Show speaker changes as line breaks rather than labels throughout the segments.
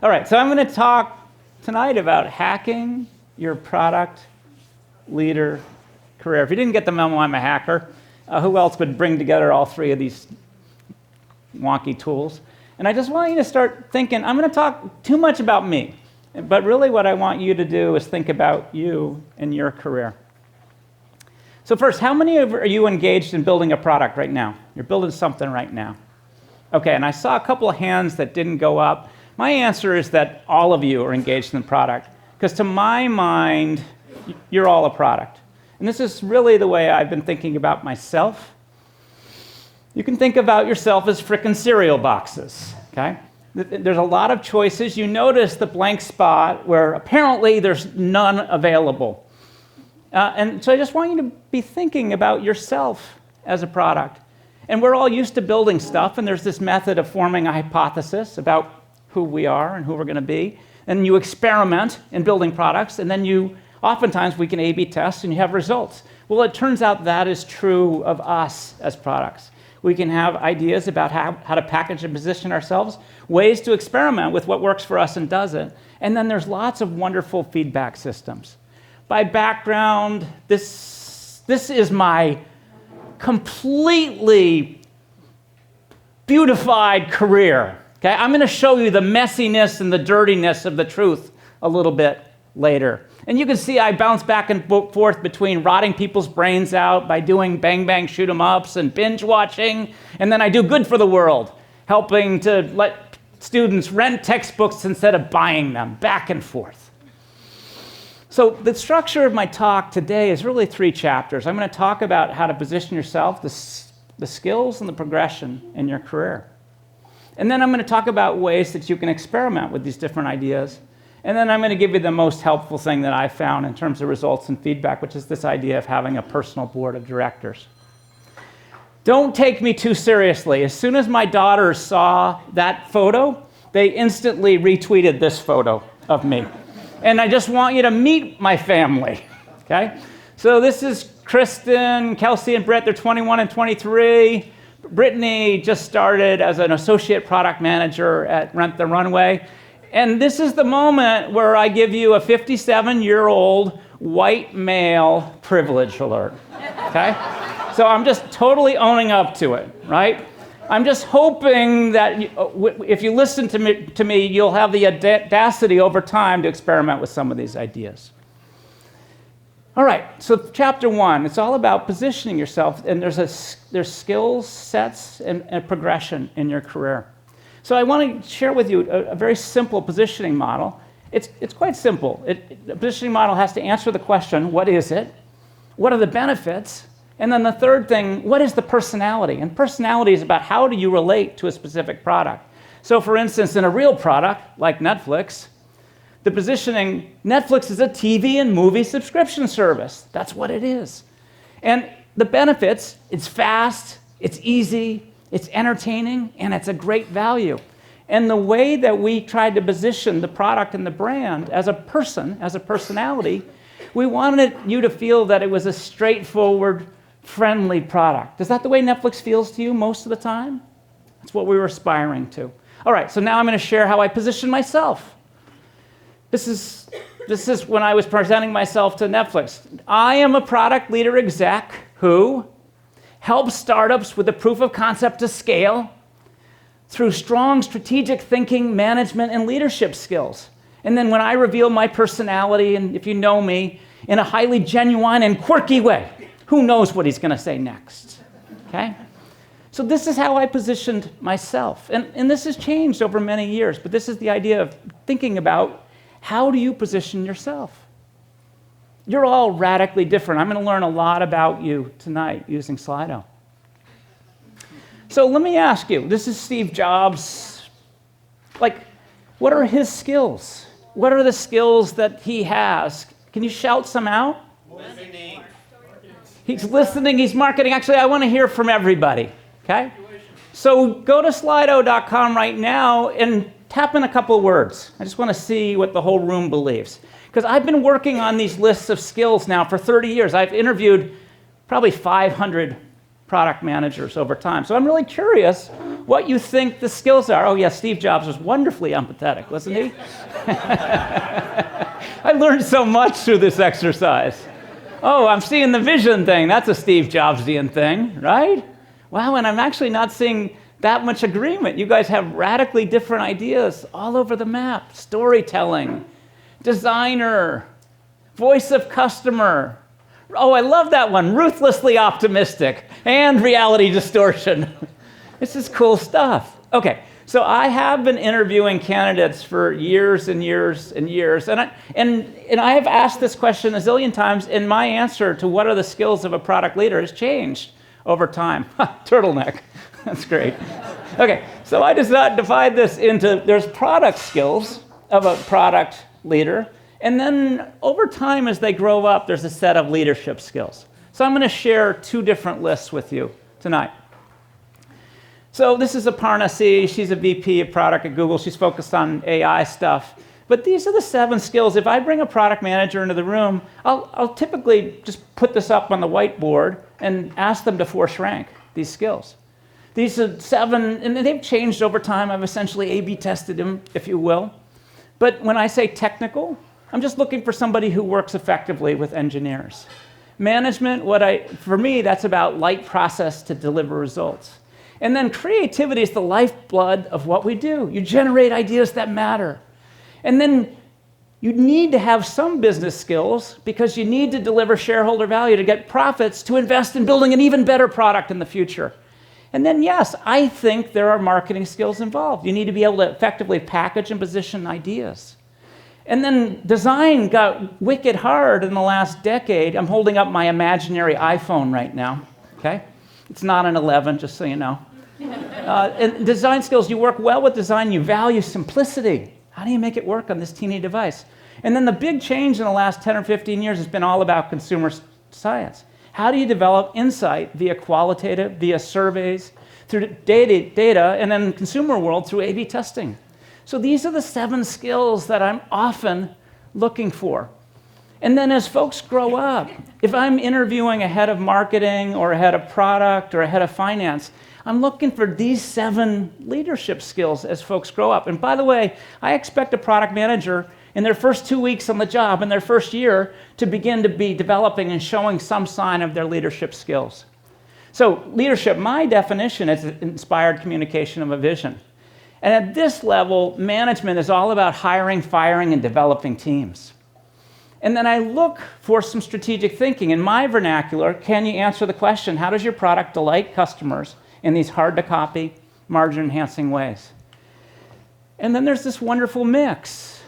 All right, so I'm going to talk tonight about hacking your product leader career. If you didn't get the memo, I'm a hacker. Who else would bring together all three of these wonky tools? And I just want you to start thinking, I'm going to talk too much about me, but really what I want you to do is think about you and your career. So first, how many of are you engaged in building a product right now? You're building something right now. Okay, and I saw a couple of hands that didn't go up. My answer is that all of you are engaged in the product, because to my mind, you're all a product. And this is really the way I've been thinking about myself. You can think about yourself as frickin' cereal boxes, okay? There's a lot of choices. You notice the blank spot where apparently there's none available. And so I just want you to be thinking about yourself as a product. And we're all used to building stuff, and there's this method of forming a hypothesis about who we are and who we're going to be. And you experiment in building products, and then oftentimes we can A/B test and you have results. Well, it turns out that is true of us as products. We can have ideas about how to package and position ourselves, ways to experiment with what works for us and doesn't. And then there's lots of wonderful feedback systems. By background, this is my completely beautified career. Okay? I'm going to show you the messiness and the dirtiness of the truth a little bit later. And you can see I bounce back and forth between rotting people's brains out by doing bang bang shoot 'em ups and binge watching, and then I do good for the world, helping to let students rent textbooks instead of buying them, back and forth. So the structure of my talk today is really 3 chapters. I'm going to talk about how to position yourself, the skills and the progression in your career. And then I'm going to talk about ways that you can experiment with these different ideas. And then I'm going to give you the most helpful thing that I found in terms of results and feedback, which is this idea of having a personal board of directors. Don't take me too seriously. As soon as my daughters saw that photo, they instantly retweeted this photo of me. And I just want you to meet my family, okay? So this is Kristen, Kelsey, and Britt. They're 21 and 23. Brittany just started as an associate product manager at Rent the Runway. And this is the moment where I give you a 57-year-old white male privilege alert, okay? So I'm just totally owning up to it, right? I'm just hoping that if you listen to me, you'll have the audacity over time to experiment with some of these ideas. All right, so chapter 1, it's all about positioning yourself, and there's skills, sets, and progression in your career. So I want to share with you a very simple positioning model. It's quite simple. The positioning model has to answer the question, what is it? What are the benefits? And then the third thing, what is the personality? And personality is about how do you relate to a specific product. So for instance, in a real product like Netflix, the positioning, Netflix is a TV and movie subscription service. That's what it is. And the benefits, it's fast, it's easy, it's entertaining, and it's a great value. And the way that we tried to position the product and the brand as a person, as a personality, we wanted you to feel that it was a straightforward, friendly product. Is that the way Netflix feels to you most of the time? That's what we were aspiring to. All right, so now I'm going to share how I position myself. This is when I was presenting myself to Netflix. I am a product leader exec who helps startups with a proof of concept to scale through strong strategic thinking, management, and leadership skills. And then when I reveal my personality, and if you know me, in a highly genuine and quirky way, who knows what he's going to say next, okay? So this is how I positioned myself. And this has changed over many years, but this is the idea of thinking about how do you position yourself? You're all radically different. I'm going to learn a lot about you tonight using Slido. So let me ask you, this is Steve Jobs. What are his skills? What are the skills that he has? Can you shout some out?
Listening.
He's listening, he's marketing. Actually, I want to hear from everybody, okay? So go to slido.com right now and tap in a couple of words. I just want to see what the whole room believes. Because I've been working on these lists of skills now for 30 years. I've interviewed probably 500 product managers over time. So I'm really curious, what you think the skills are. Oh, yeah, Steve Jobs was wonderfully empathetic, wasn't he? I learned so much through this exercise. Oh, I'm seeing the vision thing. That's a Steve Jobsian thing, right? Wow, and I'm actually not seeing that much agreement. You guys have radically different ideas all over the map. Storytelling, designer, voice of customer. Oh, I love that one. Ruthlessly optimistic and reality distortion. This is cool stuff. Okay, so I have been interviewing candidates for years and years and years, and I have asked this question a zillion times, and my answer to what are the skills of a product leader has changed over time. Turtleneck. That's great. Okay, so I just divide this into, there's product skills of a product leader, and then over time as they grow up, there's a set of leadership skills. So I'm going to share two different lists with you tonight. So this is Aparna C. She's a VP of product at Google. She's focused on AI stuff. But these are the 7 skills. If I bring a product manager into the room, I'll typically just put this up on the whiteboard and ask them to force rank these skills. These are 7, and they've changed over time. I've essentially A/B tested them, if you will. But when I say technical, I'm just looking for somebody who works effectively with engineers. Management, for me, that's about light process to deliver results. And then creativity is the lifeblood of what we do. You generate ideas that matter. And then you need to have some business skills because you need to deliver shareholder value to get profits to invest in building an even better product in the future. And then, yes, I think there are marketing skills involved. You need to be able to effectively package and position ideas. And then design got wicked hard in the last decade. I'm holding up my imaginary iPhone right now, okay? It's not an 11, just so you know. And design skills, you work well with design, you value simplicity. How do you make it work on this teeny device? And then the big change in the last 10 or 15 years has been all about consumer science. How do you develop insight via qualitative, via surveys, through data, and then consumer world through A/B testing? So these are the 7 skills that I'm often looking for. And then as folks grow up, if I'm interviewing a head of marketing or a head of product or a head of finance, I'm looking for these 7 leadership skills as folks grow up. And by the way, I expect a product manager in their first 2 weeks on the job, in their first year, to begin to be developing and showing some sign of their leadership skills. So leadership, my definition is inspired communication of a vision. And at this level, management is all about hiring, firing, and developing teams. And then I look for some strategic thinking. In my vernacular, can you answer the question, how does your product delight customers in these hard-to-copy, margin-enhancing ways? And then there's this wonderful mix.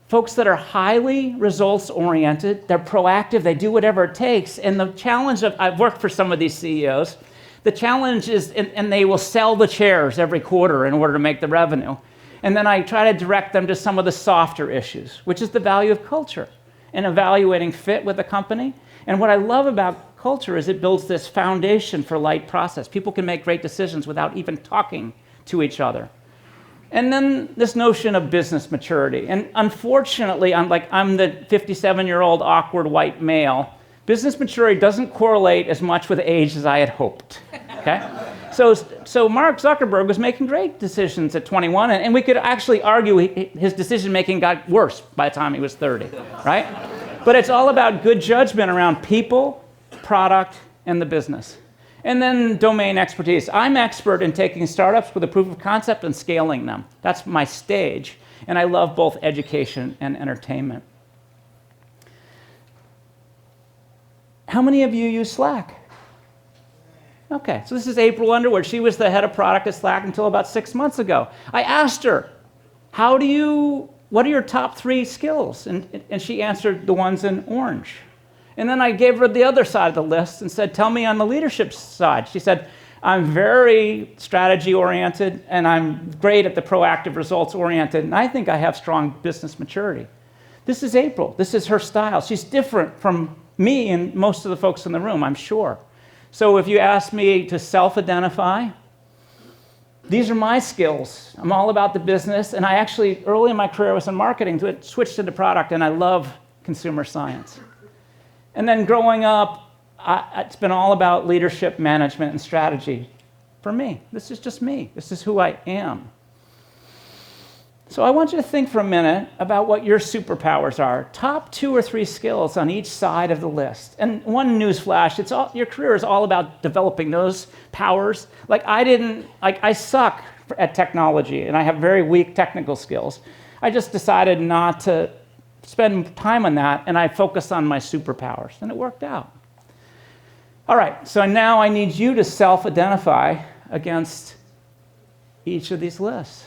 Folks that are highly results-oriented, they're proactive, they do whatever it takes. And the challenge of, I've worked for some of these CEOs, the challenge is, and they will sell the chairs every quarter in order to make the revenue. And then I try to direct them to some of the softer issues, which is the value of culture and evaluating fit with a company. And what I love about culture is it builds this foundation for light process. People can make great decisions without even talking to each other. And then this notion of business maturity. And unfortunately, I'm the 57-year-old awkward white male. Business maturity doesn't correlate as much with age as I had hoped, okay? So Mark Zuckerberg was making great decisions at 21, and we could actually argue his decision-making got worse by the time he was 30, right? But it's all about good judgment around people, product, and the business. And then domain expertise. I'm expert in taking startups with a proof of concept and scaling them. That's my stage, and I love both education and entertainment. How many of you use Slack? Okay, so this is April Underwood. She was the head of product at Slack until about 6 months ago. I asked her, what are your top 3 skills? And she answered the ones in orange. And then I gave her the other side of the list and said, tell me on the leadership side. She said, I'm very strategy-oriented, and I'm great at the proactive results-oriented, and I think I have strong business maturity. This is April. This is her style. She's different from me and most of the folks in the room, I'm sure. So if you ask me to self-identify, these are my skills. I'm all about the business, and I actually, early in my career, was in marketing, switched into product, and I love consumer science. And then growing up, it's been all about leadership, management, and strategy for me. This is just me. This is who I am. So I want you to think for a minute about what your superpowers are. Top 2 or 3 skills on each side of the list. And one newsflash, your career is all about developing those powers. I suck at technology, and I have very weak technical skills. I just decided not to spend time on that, and I focused on my superpowers, and it worked out. All right, so now I need you to self-identify against each of these lists.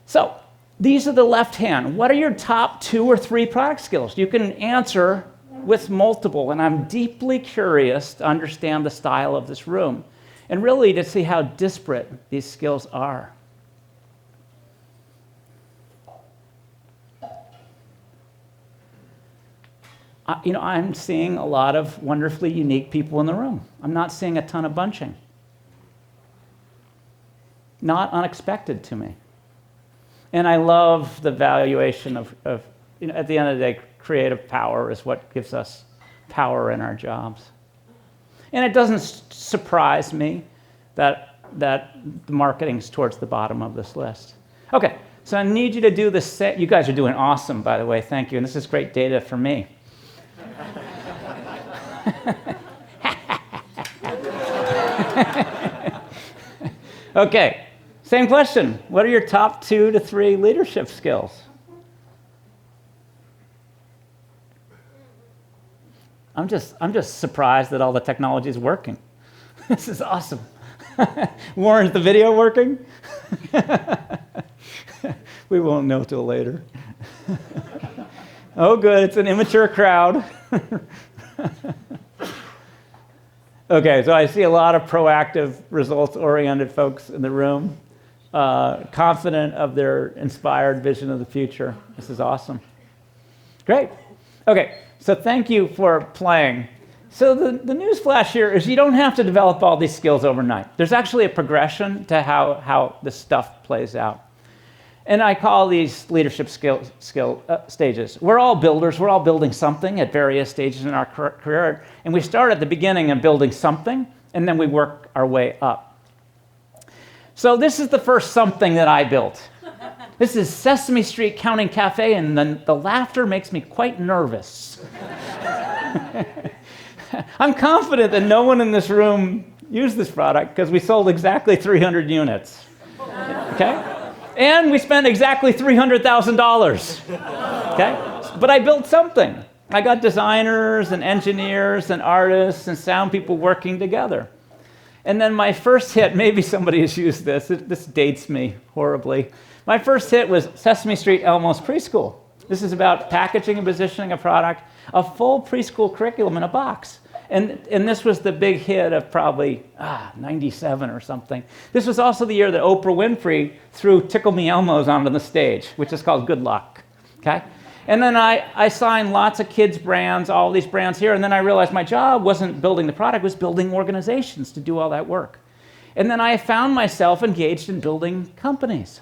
So these are the left hand. What are your top 2 or 3 product skills? You can answer with multiple, and I'm deeply curious to understand the style of this room and really to see how disparate these skills are. I'm seeing a lot of wonderfully unique people in the room. I'm not seeing a ton of bunching. Not unexpected to me. And I love the valuation of at the end of the day, creative power is what gives us power in our jobs. And it doesn't surprise me that the marketing's towards the bottom of this list. Okay, so I need you to do the same. You guys are doing awesome, by the way. Thank you. And this is great data for me. Okay. Same question. What are your top 2 to 3 leadership skills? I'm just surprised that all the technology is working. This is awesome. Warren, is the video working? We won't know till later. Oh, good. It's an immature crowd. Okay, so I see a lot of proactive, results-oriented folks in the room. Confident of their inspired vision of the future. This is awesome. Great. Okay, so thank you for playing. So the news flash here is you don't have to develop all these skills overnight. There's actually a progression to how this stuff plays out. And I call these leadership skill stages. We're all builders. We're all building something at various stages in our career. And we start at the beginning of building something, and then we work our way up. So this is the first something that I built. This is Sesame Street Counting Cafe, and the laughter makes me quite nervous. I'm confident that no one in this room used this product because we sold exactly 300 units. Okay? And we spent exactly $300,000. Okay? But I built something. I got designers and engineers and artists and sound people working together. And then my first hit, maybe somebody has used this. This dates me horribly. My first hit was Sesame Street Elmo's Preschool. This is about packaging and positioning a product, a full preschool curriculum in a box. And this was the big hit of probably 97 or something. This was also the year that Oprah Winfrey threw Tickle Me Elmo's onto the stage, which is called Good Luck. Okay? And then I signed lots of kids' brands, all these brands here, and then I realized my job wasn't building the product, it was building organizations to do all that work. And then I found myself engaged in building companies.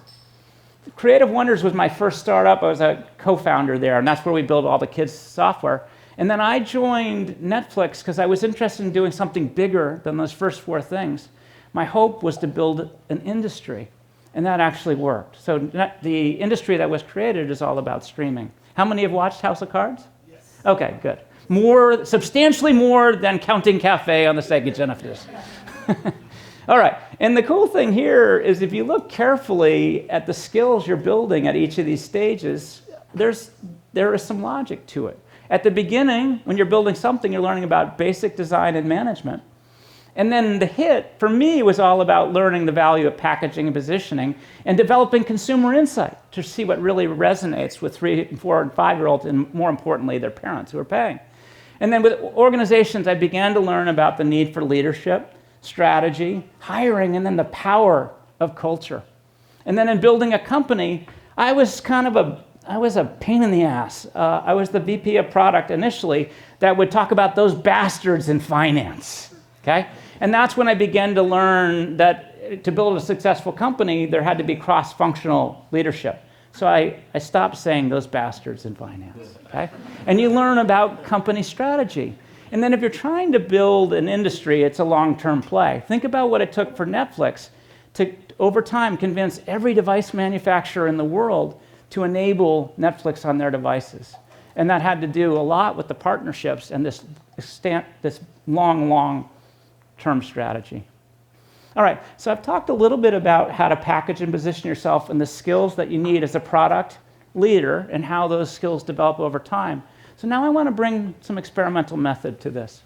Creative Wonders was my first startup. I was a co-founder there, and that's where we built all the kids' software. And then I joined Netflix because I was interested in doing something bigger than those first 4 things. My hope was to build an industry, and that actually worked. So the industry that was created is all about streaming. How many have watched House of Cards? Yes. Okay, good. Substantially more than Counting Cafe on the Sega Genesis. All right, and the cool thing here is if you look carefully at the skills you're building at each of these stages, there is some logic to it. At the beginning, when you're building something, you're learning about basic design and management. And then the hit, for me, was all about learning the value of packaging and positioning and developing consumer insight to see what really resonates with 3-, 4-, and 5-year-olds, and more importantly, their parents who are paying. And then with organizations, I began to learn about the need for leadership, strategy, hiring, and then the power of culture. And then in building a company, I was a pain in the ass. I was the VP of product initially that would talk about those bastards in finance, okay? And that's when I began to learn that to build a successful company, there had to be cross-functional leadership. So I stopped saying those bastards in finance, okay? And you learn about company strategy. And then if you're trying to build an industry, it's a long-term play. Think about what it took for Netflix to, over time, convince every device manufacturer in the world to enable Netflix on their devices. And that had to do a lot with the partnerships and this long-term strategy. All right, so I've talked a little bit about how to package and position yourself and the skills that you need as a product leader and how those skills develop over time. So now I want to bring some experimental method to this.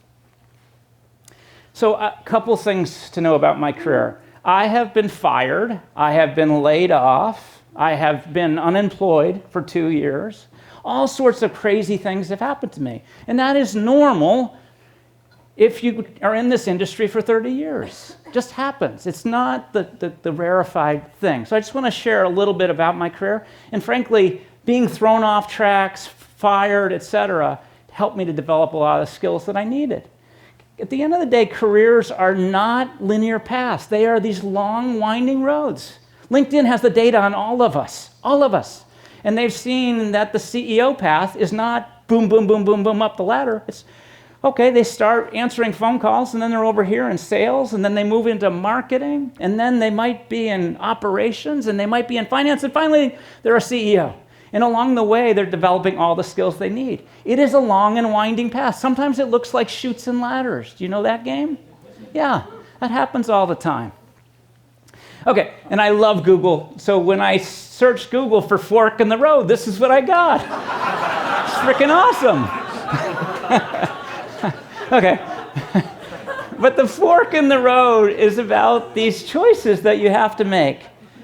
So a couple things to know about my career. I have been fired. I have been laid off. I have been unemployed for 2 years. All sorts of crazy things have happened to me. And that is normal if you are in this industry for 30 years. It just happens. It's not the rarefied thing. So I just want to share a little bit about my career. And frankly, being thrown off tracks, fired, etc., helped me to develop a lot of skills that I needed. At the end of the day, careers are not linear paths. They are these long, winding roads. LinkedIn has the data on all of us. And they've seen that the CEO path is not boom, boom, boom, boom, boom up the ladder. It's, okay, they start answering phone calls, and then they're over here in sales, and then they move into marketing, and then they might be in operations, and they might be in finance, and finally, they're a CEO. And along the way, they're developing all the skills they need. It is a long and winding path. Sometimes it looks like chutes and ladders. Do you know that game? Yeah, that happens all the time. Okay, and I love Google. So when I searched Google for fork in the road, this is what I got. It's freaking awesome. Okay. But the fork in the road is about these choices that you have to make.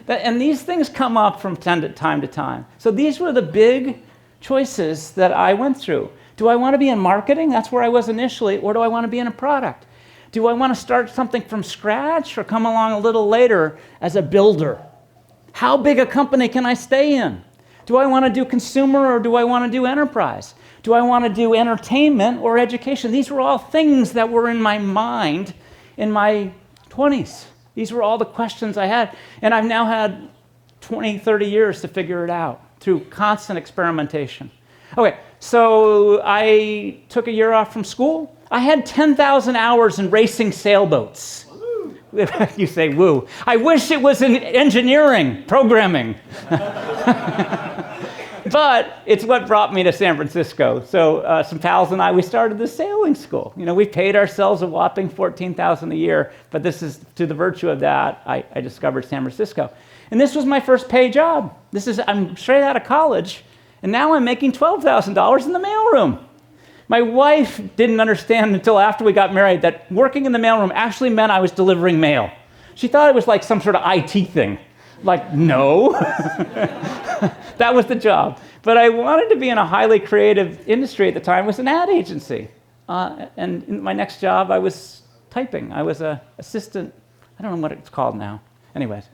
And these things come up from time to time. So these were the big choices that I went through. Do I want to be in marketing? That's where I was initially. Or do I want to be in a product? Do I want to start something from scratch or come along a little later as a builder? How big a company can I stay in? Do I want to do consumer or do I want to do enterprise? Do I want to do entertainment or education? These were all things that were in my mind in my 20s. These were all the questions I had. And I've now had 20, 30 years to figure it out through constant experimentation. Okay, so I took a year off from school. I had 10,000 hours in racing sailboats. Woo. You say, woo. I wish it was in engineering, programming. But it's what brought me to San Francisco. So some pals and I, we started the sailing school. You know, we paid ourselves a whopping $14,000 a year, but this is to the virtue of that, I discovered San Francisco. And this was my first paid job. I'm straight out of college, and now I'm making $12,000 in the mailroom. My wife didn't understand until after we got married that working in the mailroom actually meant I was delivering mail. She thought it was like some sort of IT thing. Like, no. That was the job. But I wanted to be in a highly creative industry at the time. It was an ad agency. And in my next job, I was typing. I was an assistant. I don't know what it's called now. Anyways.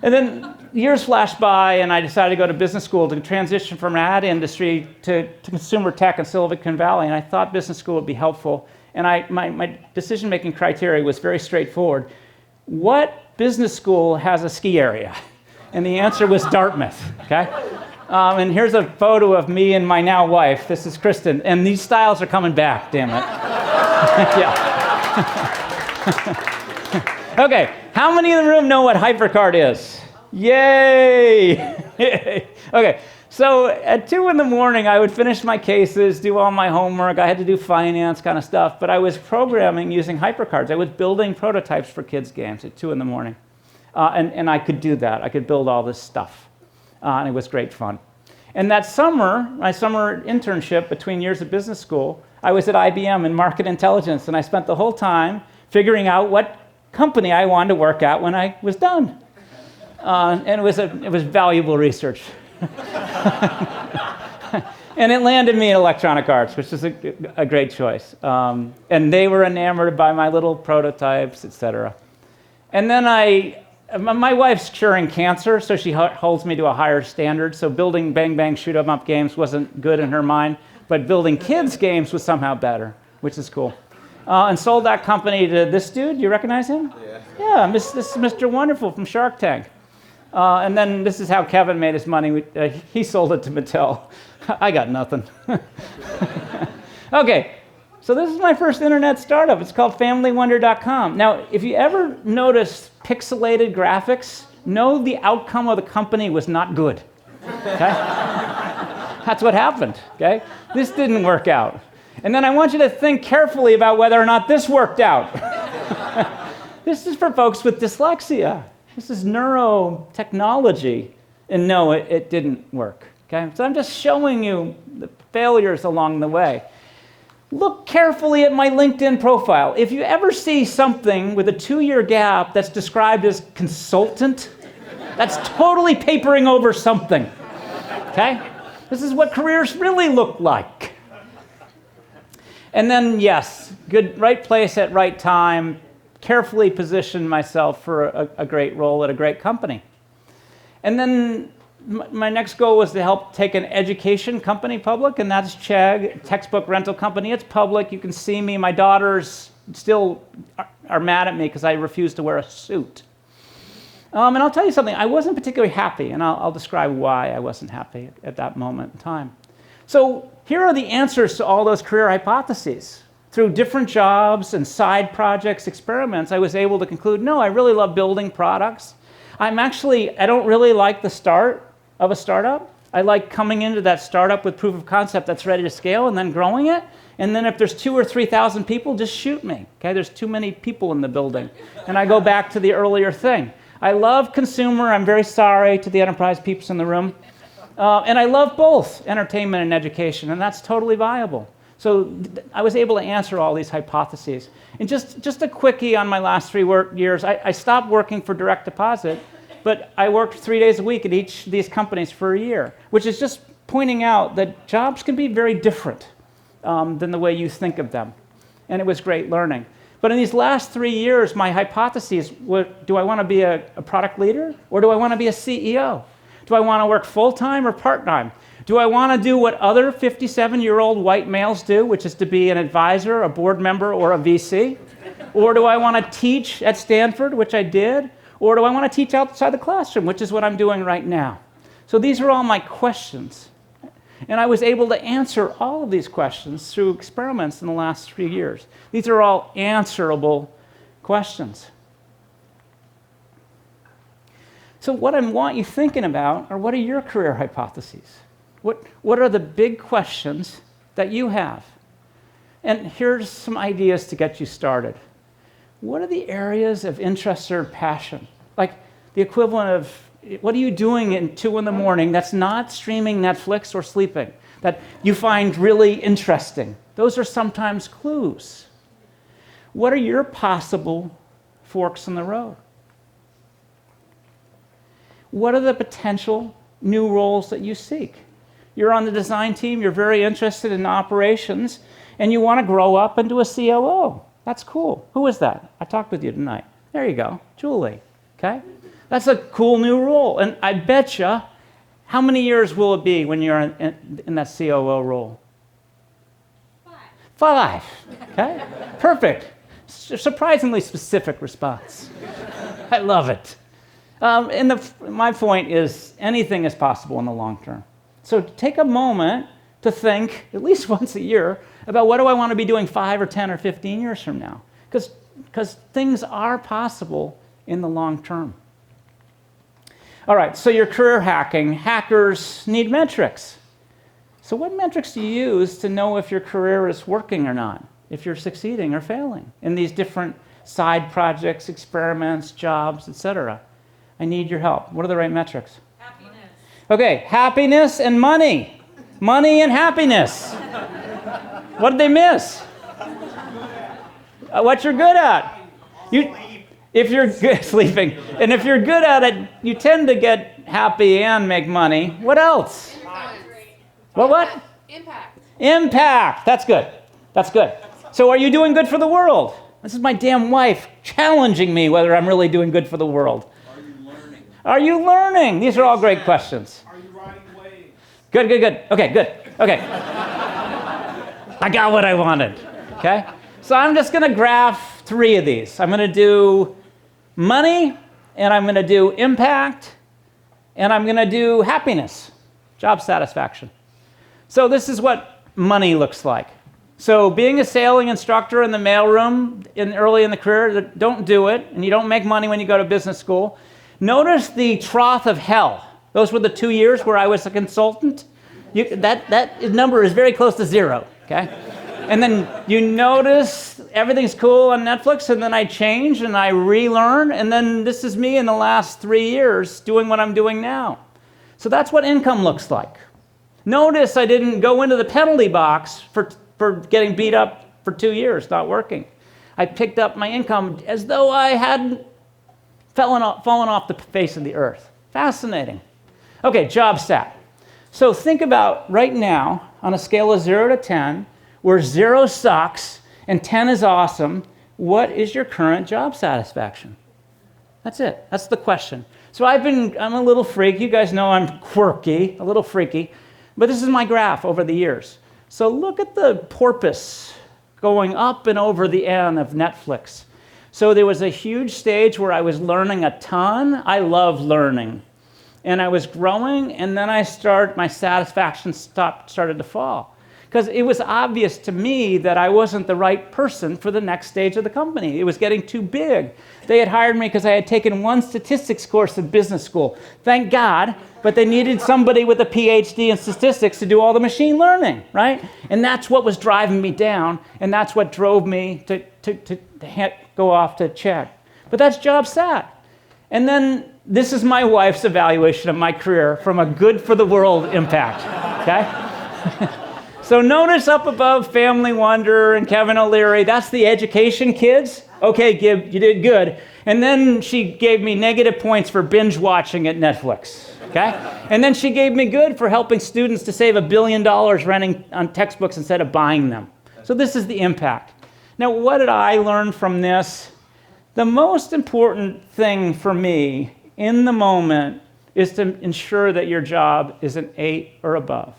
And then years flashed by, and I decided to go to business school to transition from an ad industry to consumer tech in Silicon Valley. And I thought business school would be helpful. And my decision-making criteria was very straightforward. What business school has a ski area? And the answer was Dartmouth, okay? And here's a photo of me and my now wife. This is Kristen. And these styles are coming back, damn it. Yeah. Okay, how many in the room know what HyperCard is? Yay! Okay, so at 2 in the morning, I would finish my cases, do all my homework. I had to do finance kind of stuff, but I was programming using HyperCards. I was building prototypes for kids' games at 2 in the morning. And I could do that. I could build all this stuff. And it was great fun. And that summer, my summer internship between years of business school, I was at IBM in market intelligence, and I spent the whole time figuring out what company I wanted to work at when I was done. And it was valuable research. And it landed me in electronic arts, which is a great choice. And they were enamored by my little prototypes, etc. And then my wife's curing cancer, so she holds me to a higher standard. So building bang, bang, shoot 'em up games wasn't good in her mind, but building kids' games was somehow better, which is cool. And sold that company to this dude. You recognize him? Yeah. This is Mr. Wonderful from Shark Tank. And then this is how Kevin made his money. He sold it to Mattel. I got nothing. Okay, So this is my first internet startup. It's called familywonder.com. Now, if you ever notice pixelated graphics, know the outcome of the company was not good. Okay? That's what happened. Okay? This didn't work out. And then I want you to think carefully about whether or not this worked out. This is for folks with dyslexia. This is neurotechnology. And no, it didn't work. Okay? So I'm just showing you the failures along the way. Look carefully at my LinkedIn profile. If you ever see something with a 2-year gap that's described as consultant, that's totally papering over something. Okay? This is what careers really look like. And then, yes, good, right place at right time, carefully position myself for a great role at a great company. And then my next goal was to help take an education company public, and that's Chegg, textbook rental company. It's public. You can see me. My daughters still are mad at me because I refuse to wear a suit. And I'll tell you something. I wasn't particularly happy, and I'll describe why I wasn't happy at that moment in time. So here are the answers to all those career hypotheses. Through different jobs and side projects, experiments, I was able to conclude, no, I really love building products. I don't really like the start of a startup. I like coming into that startup with proof of concept that's ready to scale and then growing it. And then if there's 2,000 or 3,000 people, just shoot me. Okay, there's too many people in the building. And I go back to the earlier thing. I love consumer. I'm very sorry to the enterprise peeps in the room. And I love both entertainment and education, and that's totally viable. So I was able to answer all these hypotheses. And just a quickie on my last 3 years, I stopped working for direct deposit, but I worked 3 days a week at each of these companies for a year, which is just pointing out that jobs can be very different than the way you think of them. And it was great learning. But in these last 3 years, my hypotheses were, do I want to be a product leader, or do I want to be a CEO? Do I want to work full-time or part-time? Do I want to do what other 57-year-old white males do, which is to be an advisor, a board member, or a VC? Or do I want to teach at Stanford, which I did? Or do I want to teach outside the classroom, which is what I'm doing right now? So these are all my questions. And I was able to answer all of these questions through experiments in the last 3 years. These are all answerable questions. So what I want you thinking about are, what are your career hypotheses? What are the big questions that you have? And here's some ideas to get you started. What are the areas of interest or passion? Like the equivalent of, what are you doing at 2 in the morning that's not streaming Netflix or sleeping, that you find really interesting? Those are sometimes clues. What are your possible forks in the road? What are the potential new roles that you seek? You're on the design team, you're very interested in operations, and you want to grow up into a COO. That's cool. Who is that? I talked with you tonight. There you go, Julie. Okay? That's a cool new role. And I bet you, how many years will it be when you're in that COO role? 5. Okay? Perfect. Surprisingly specific response. I love it. My point is, anything is possible in the long term. So take a moment to think, at least once a year, about what do I want to be doing 5 or 10 or 15 years from now? Because things are possible in the long term. All right, so you're career hacking. Hackers need metrics. So what metrics do you use to know if your career is working or not, if you're succeeding or failing in these different side projects, experiments, jobs, etc.? I need your help. What are the right metrics?
Happiness.
Okay, happiness and money. Money and happiness. What did they miss? What you're good at. If you're good sleeping, and if you're good at it, you tend to get happy and make money. What else? What?
Impact.
Impact. That's good. That's good. So are you doing good for the world? This is my damn wife challenging me whether I'm really doing good for the world. Are you learning? These are all great questions.
Are you riding waves?
Good. Okay, good. Okay. I got what I wanted. Okay? So I'm just going to graph 3 of these. I'm going to do money, and I'm going to do impact, and I'm going to do happiness, job satisfaction. So this is what money looks like. So being a sailing instructor in the mailroom early in the career, don't do it, and you don't make money when you go to business school. Notice the trough of hell. Those were the 2 years where I was a consultant. That number is very close to zero, okay? And then you notice everything's cool on Netflix, and then I change and I relearn, and then this is me in the last 3 years doing what I'm doing now. So that's what income looks like. Notice I didn't go into the penalty box for getting beat up for 2 years, not working. I picked up my income as though I hadn't fallen off the face of the earth. Fascinating. Okay, job stat. So think about right now, on a scale of 0 to 10, where 0 sucks and 10 is awesome, what is your current job satisfaction? That's it. That's the question. So I'm a little freak. You guys know I'm quirky, a little freaky. But this is my graph over the years. So look at the porpoise going up and over the N of Netflix. So there was a huge stage where I was learning a ton. I love learning. And I was growing, and then my satisfaction started to fall. Because it was obvious to me that I wasn't the right person for the next stage of the company. It was getting too big. They had hired me because I had taken one statistics course in business school. Thank God, but they needed somebody with a PhD in statistics to do all the machine learning, right? And that's what was driving me down, and that's what drove me to go off to check. But that's job sat. And then this is my wife's evaluation of my career from a good for the world impact, okay? So notice up above Family Wonder and Kevin O'Leary, that's the education kids. Okay, Gib, you did good. And then she gave me negative points for binge watching at Netflix, okay? And then she gave me good for helping students to save $1 billion renting on textbooks instead of buying them. So this is the impact. Now, what did I learn from this? The most important thing for me in the moment is to ensure that your job is an 8 or above.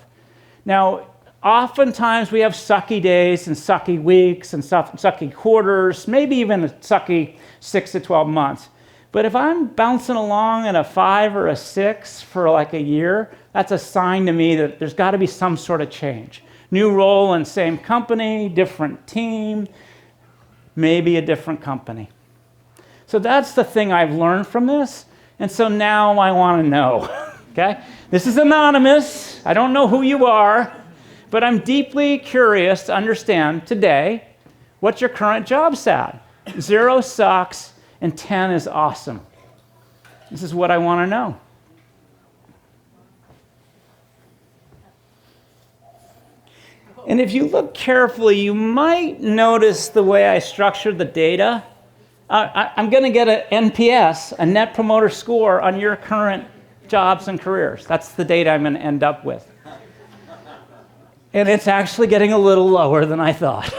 Now, oftentimes we have sucky days and sucky weeks and sucky quarters, maybe even a sucky 6 to 12 months. But if I'm bouncing along at a 5 or a 6 for like a year, that's a sign to me that there's got to be some sort of change. New role in same company, different team, maybe a different company. So that's the thing I've learned from this. And so now I want to know, okay? This is anonymous. I don't know who you are. But I'm deeply curious to understand today, what's your current job stat? 0 sucks and 10 is awesome. This is what I want to know. And if you look carefully, you might notice the way I structured the data. I'm going to get an NPS, a Net Promoter Score, on your current jobs and careers. That's the data I'm going to end up with. And it's actually getting a little lower than I thought.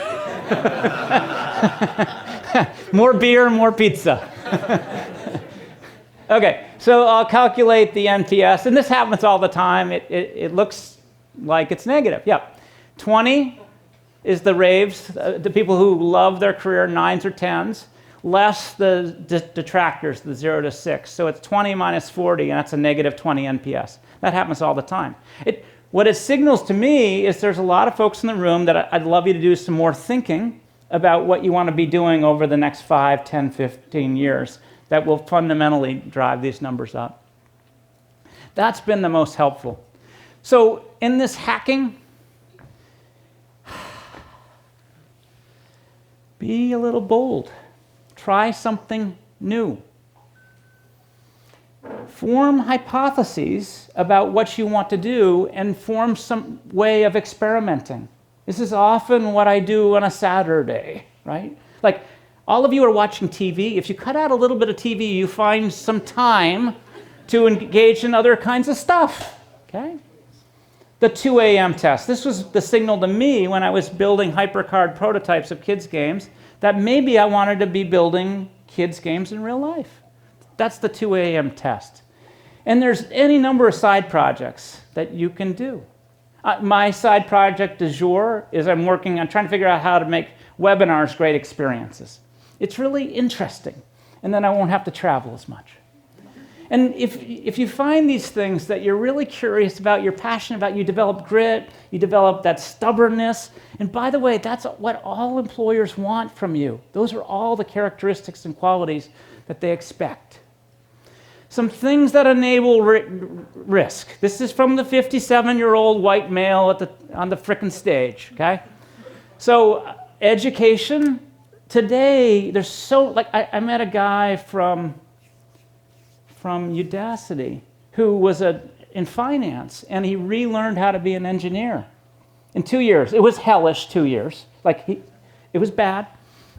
More beer, more pizza. Okay, so I'll calculate the NPS, and this happens all the time. It looks like it's negative. Yep. 20 is the raves, the people who love their career, 9s or 10s, less the detractors, the 0 to 6. So it's 20 minus 40, and that's a negative 20 NPS. That happens all the time. What it signals to me is there's a lot of folks in the room that I'd love you to do some more thinking about what you want to be doing over the next 5, 10, 15 years that will fundamentally drive these numbers up. That's been the most helpful. So in this hacking, be a little bold. Try something new. Form hypotheses about what you want to do and form some way of experimenting. This is often what I do on a Saturday, right? Like, all of you are watching TV. If you cut out a little bit of TV, you find some time to engage in other kinds of stuff, okay? The 2 a.m. test. This was the signal to me when I was building HyperCard prototypes of kids' games that maybe I wanted to be building kids' games in real life. That's the 2 a.m. test. And there's any number of side projects that you can do. My side project du jour is I'm trying to figure out how to make webinars great experiences. It's really interesting. And then I won't have to travel as much. And if you find these things that you're really curious about, you're passionate about, you develop grit, you develop that stubbornness. And by the way, that's what all employers want from you. Those are all the characteristics and qualities that they expect. Some things that enable risk. This is from the 57-year-old white male on the frickin' stage, okay? So education, today, there's so, like I met a guy from Udacity who was in finance, and he relearned how to be an engineer in 2 years. It was hellish 2 years. It was bad.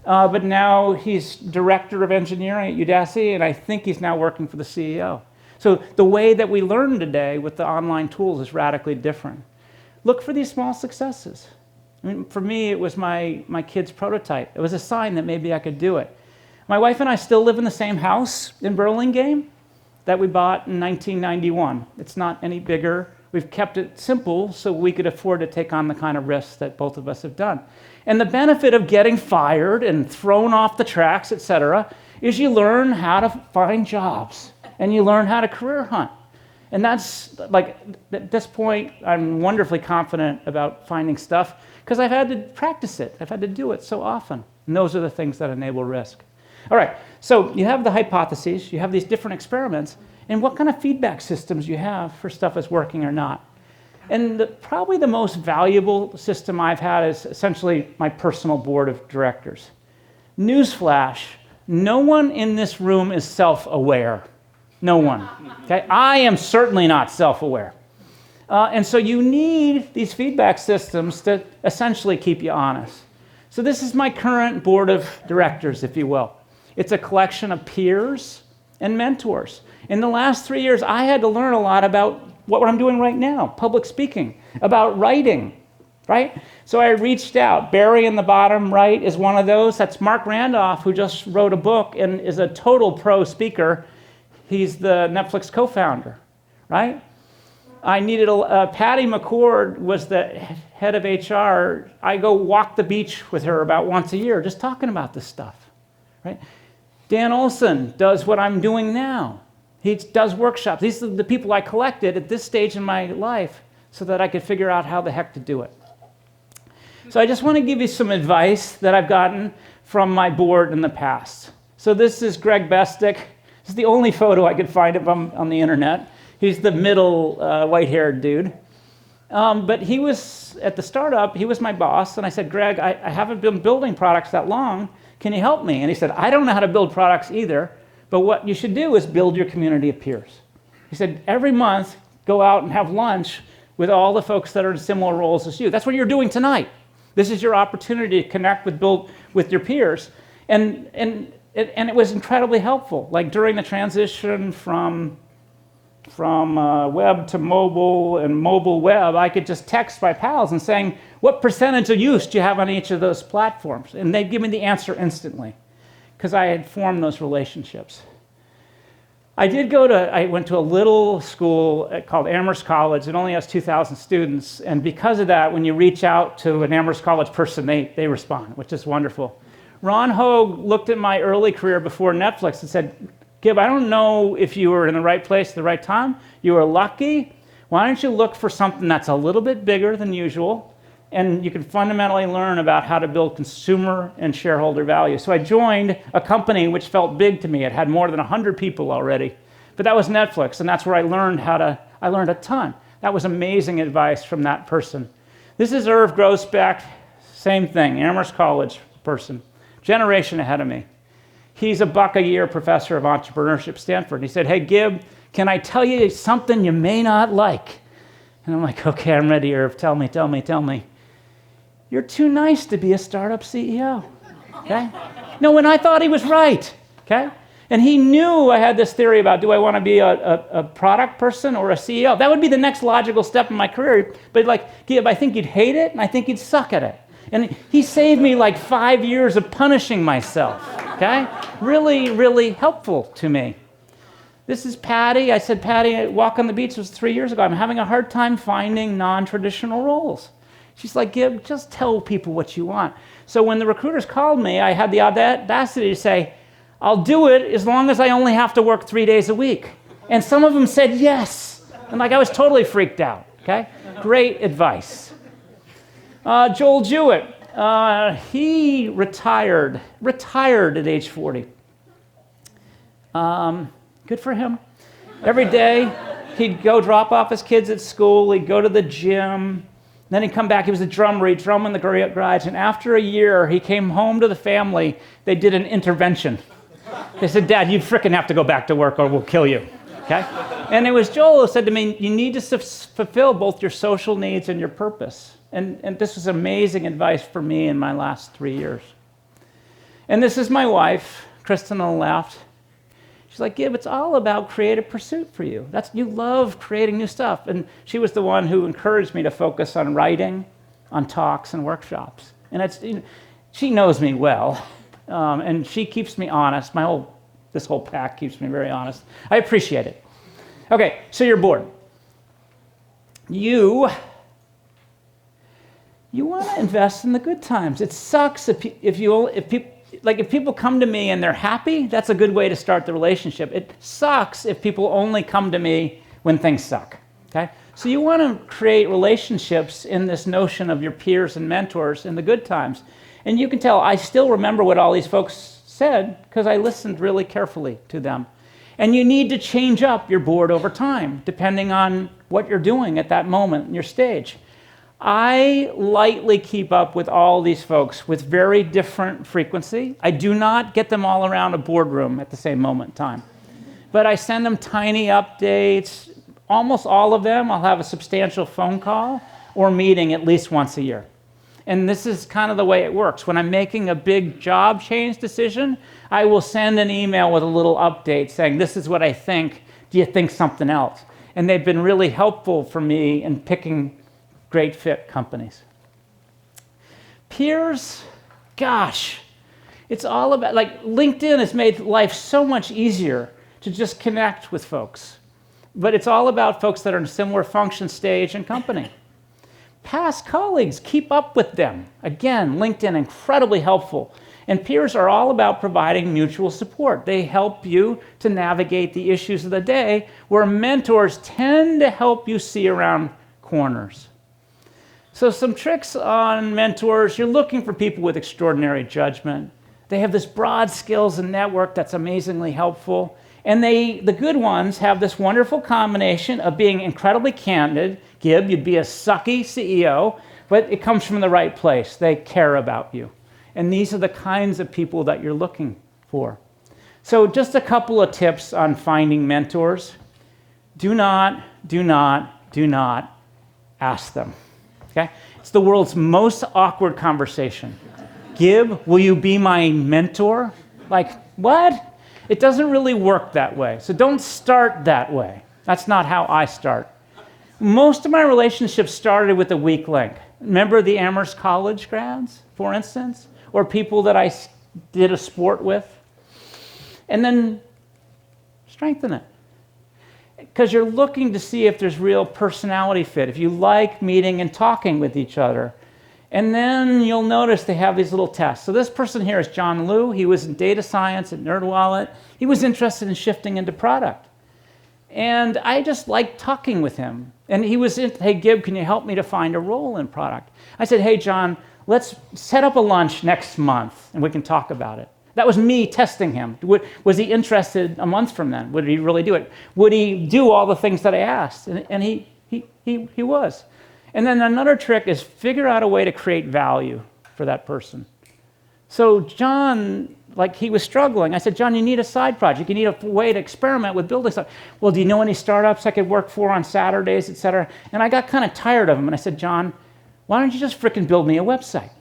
But now he's director of engineering at Udacity, and I think he's now working for the CEO. So the way that we learn today with the online tools is radically different. Look for these small successes. I mean, for me, it was my kid's prototype. It was a sign that maybe I could do it. My wife and I still live in the same house in Burlingame that we bought in 1991. It's not any bigger. We've kept it simple so we could afford to take on the kind of risks that both of us have done. And the benefit of getting fired and thrown off the tracks, et cetera, is you learn how to find jobs and you learn how to career hunt. And that's, like, at this point, I'm wonderfully confident about finding stuff because I've had to practice it. I've had to do it so often. And those are the things that enable risk. All right, so you have the hypotheses, you have these different experiments, and what kind of feedback systems you have for stuff that's working or not. And probably the most valuable system I've had is essentially my personal board of directors. Newsflash, no one in this room is self-aware. No one. Okay? I am certainly not self-aware. And so you need these feedback systems to essentially keep you honest. So this is my current board of directors, if you will. It's a collection of peers and mentors. In the last 3 years, I had to learn a lot about what I'm doing right now, public speaking, about writing, right? So I reached out. Barry in the bottom right is one of those. That's Mark Randolph, who just wrote a book and is a total pro speaker. He's the Netflix co-founder, right? I needed Patty McCord was the head of HR. I go walk the beach with her about once a year, just talking about this stuff, right? Dan Olson does what I'm doing now. He does workshops. These are the people I collected at this stage in my life so that I could figure out how the heck to do it. So I just want to give you some advice that I've gotten from my board in the past. So this is Greg Bestick. This is the only photo I could find of him on the internet. He's the middle white-haired dude. But he was, at the startup, he was my boss, and I said, Greg, I haven't been building products that long. Can you help me? And he said, I don't know how to build products either, but what you should do is build your community of peers. He said, every month, go out and have lunch with all the folks that are in similar roles as you. That's what you're doing tonight. This is your opportunity to connect with your peers. And it was incredibly helpful. Like during the transition from web to mobile and mobile web, I could just text my pals and saying, what percentage of use do you have on each of those platforms? And they'd give me the answer instantly because I had formed those relationships. I went to a little school called Amherst College. It only has 2,000 students. And because of that, when you reach out to an Amherst College person, they respond, which is wonderful. Ron Hogue looked at my early career before Netflix and said, Gib, I don't know if you were in the right place at the right time. You were lucky. Why don't you look for something that's a little bit bigger than usual, and you can fundamentally learn about how to build consumer and shareholder value. So I joined a company which felt big to me. It had more than 100 people already. But that was Netflix, and that's where I learned a ton. That was amazing advice from that person. This is Irv Grossbeck, same thing, Amherst College person, generation ahead of me. He's a $1 a year professor of entrepreneurship at Stanford. He said, hey, Gib, can I tell you something you may not like? And I'm like, okay, I'm ready, Irv. Tell me. You're too nice to be a startup CEO, okay? No, and I thought he was right, okay? And he knew I had this theory about, do I want to be a product person or a CEO? That would be the next logical step in my career. But like, Gib, I think you'd hate it, and I think you'd suck at it. And he saved me like 5 years of punishing myself, okay? Really, really helpful to me. This is Patty. I said, Patty, Walk on the Beach was 3 years ago. I'm having a hard time finding non-traditional roles. She's like, Gib, just tell people what you want. So when the recruiters called me, I had the audacity to say, I'll do it as long as I only have to work 3 days a week. And some of them said yes. And like I was totally freaked out, okay? Great advice. Joel Jewett, he retired at age 40. Good for him. Every day, he'd go drop off his kids at school, he'd go to the gym, then he'd come back, he was a drummer, he'd drum in the garage, and after a year, he came home to the family, they did an intervention. They said, Dad, you frickin' have to go back to work or we'll kill you, okay? And it was Joel who said to me, you need to fulfill both your social needs and your purpose. And this was amazing advice for me in my last 3 years. And this is my wife, Kristen on the left. She's like, Gib, it's all about creative pursuit for you. You love creating new stuff. And she was the one who encouraged me to focus on writing, on talks and workshops. And she knows me well, and she keeps me honest. This whole pack keeps me very honest. I appreciate it. Okay, so you're bored. You want to invest in the good times. It sucks if people come to me and they're happy, that's a good way to start the relationship. It sucks if people only come to me when things suck, okay? So you want to create relationships in this notion of your peers and mentors in the good times. And you can tell I still remember what all these folks said because I listened really carefully to them. And you need to change up your board over time, depending on what you're doing at that moment in your stage. I lightly keep up with all these folks with very different frequency. I do not get them all around a boardroom at the same moment in time. But I send them tiny updates. Almost all of them, I'll have a substantial phone call or meeting at least once a year. And this is kind of the way it works. When I'm making a big job change decision, I will send an email with a little update saying, this is what I think. Do you think something else? And they've been really helpful for me in picking great fit companies. Peers, gosh, it's all about, LinkedIn has made life so much easier to just connect with folks. But it's all about folks that are in a similar function, stage, and company. Past colleagues, keep up with them. Again, LinkedIn, incredibly helpful. And peers are all about providing mutual support. They help you to navigate the issues of the day, where mentors tend to help you see around corners. So some tricks on mentors. You're looking for people with extraordinary judgment. They have this broad skills and network that's amazingly helpful. And the good ones have this wonderful combination of being incredibly candid. Gib, you'd be a sucky CEO, but it comes from the right place. They care about you. And these are the kinds of people that you're looking for. So just a couple of tips on finding mentors. Do not ask them. Okay? It's the world's most awkward conversation. Gib, will you be my mentor? Like, what? It doesn't really work that way. So don't start that way. That's not how I start. Most of my relationships started with a weak link. Remember the Amherst College grads, for instance? Or people that I did a sport with? And then strengthen it. Because you're looking to see if there's real personality fit, if you like meeting and talking with each other. And then you'll notice they have these little tests. So this person here is John Liu. He was in data science at NerdWallet. He was interested in shifting into product. And I just liked talking with him. And he was hey, Gib, can you help me to find a role in product? I said, hey, John, let's set up a lunch next month and we can talk about it. That was me testing him. Was he interested a month from then? Would he really do it? Would he do all the things that I asked? And he was. And then another trick is figure out a way to create value for that person. So John, he was struggling. I said, John, you need a side project. You need a way to experiment with building stuff. Well, do you know any startups I could work for on Saturdays, et cetera? And I got kind of tired of him. And I said, John, why don't you just frickin' build me a website?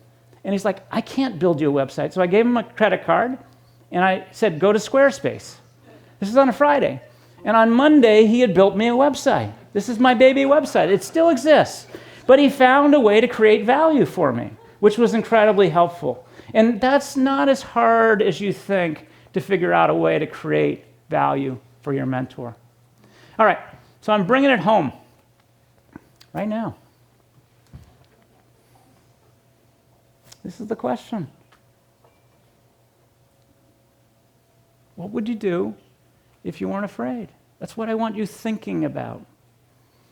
And he's like, I can't build you a website. So I gave him a credit card, and I said, go to Squarespace. This is on a Friday. And on Monday, he had built me a website. This is my baby website. It still exists. But he found a way to create value for me, which was incredibly helpful. And that's not as hard as you think to figure out a way to create value for your mentor. All right, so I'm bringing it home right now. This is the question. What would you do if you weren't afraid? That's what I want you thinking about.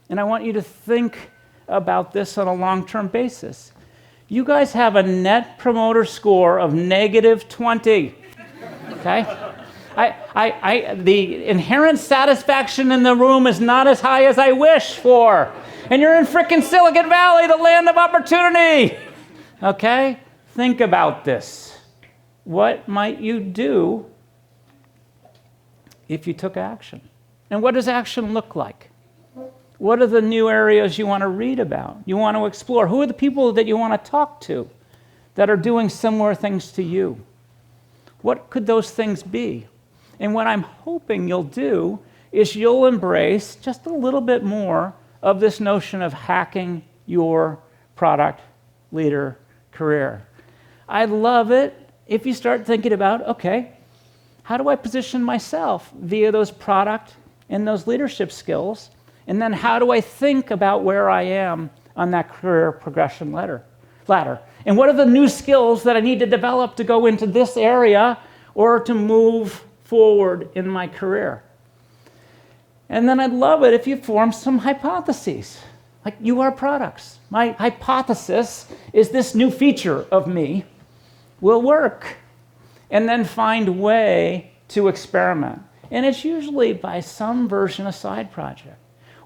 And I want you to think about this on a long-term basis. You guys have a net promoter score of -20, okay? The inherent satisfaction in the room is not as high as I wish for. And you're in frickin' Silicon Valley, the land of opportunity, okay? Think about this. What might you do if you took action? And what does action look like? What are the new areas you want to read about? You want to explore? Who are the people that you want to talk to that are doing similar things to you? What could those things be? And what I'm hoping you'll do is you'll embrace just a little bit more of this notion of hacking your product leader career. I'd love it if you start thinking about, okay, how do I position myself via those product and those leadership skills? And then how do I think about where I am on that career progression ladder? And what are the new skills that I need to develop to go into this area or to move forward in my career? And then I'd love it if you form some hypotheses, like you are products. My hypothesis is this new feature of me will work. And then find a way to experiment. And it's usually by some version of side project.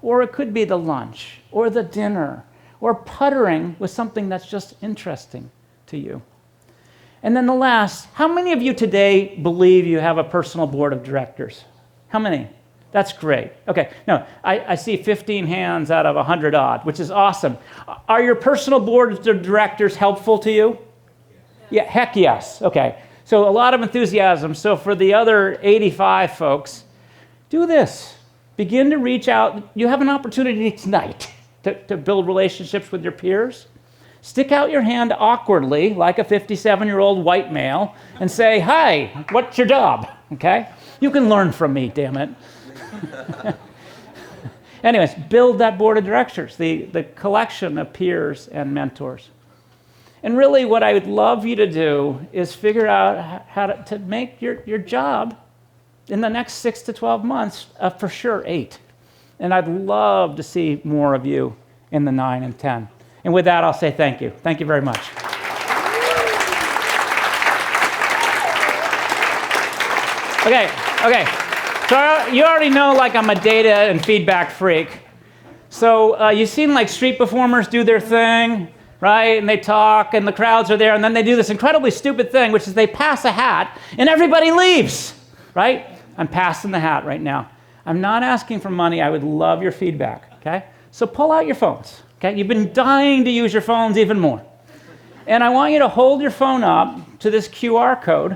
Or it could be the lunch, or the dinner, or puttering with something that's just interesting to you. And then the last, how many of you today believe you have a personal board of directors? How many? That's great. Okay, no, I see 15 hands out of 100 odd, which is awesome. Are your personal boards of directors helpful to you? Yeah, heck yes. Okay, so a lot of enthusiasm. So for the other 85 folks, do this. Begin to reach out. You have an opportunity tonight to build relationships with your peers. Stick out your hand awkwardly, like a 57-year-old white male, and say, hi, what's your job? Okay? You can learn from me, damn it. Anyways, build that board of directors, the collection of peers and mentors. And really what I would love you to do is figure out how to make your job in the next 6 to 12 months for sure 8. And I'd love to see more of you in the 9 and 10. And with that, I'll say thank you. Thank you very much. Okay. So you already know, like, I'm a data and feedback freak. So you've seen, like, street performers do their thing, right? And they talk, and the crowds are there, and then they do this incredibly stupid thing, which is they pass a hat, and everybody leaves, right? I'm passing the hat right now. I'm not asking for money. I would love your feedback, okay? So pull out your phones, okay? You've been dying to use your phones even more. And I want you to hold your phone up to this QR code,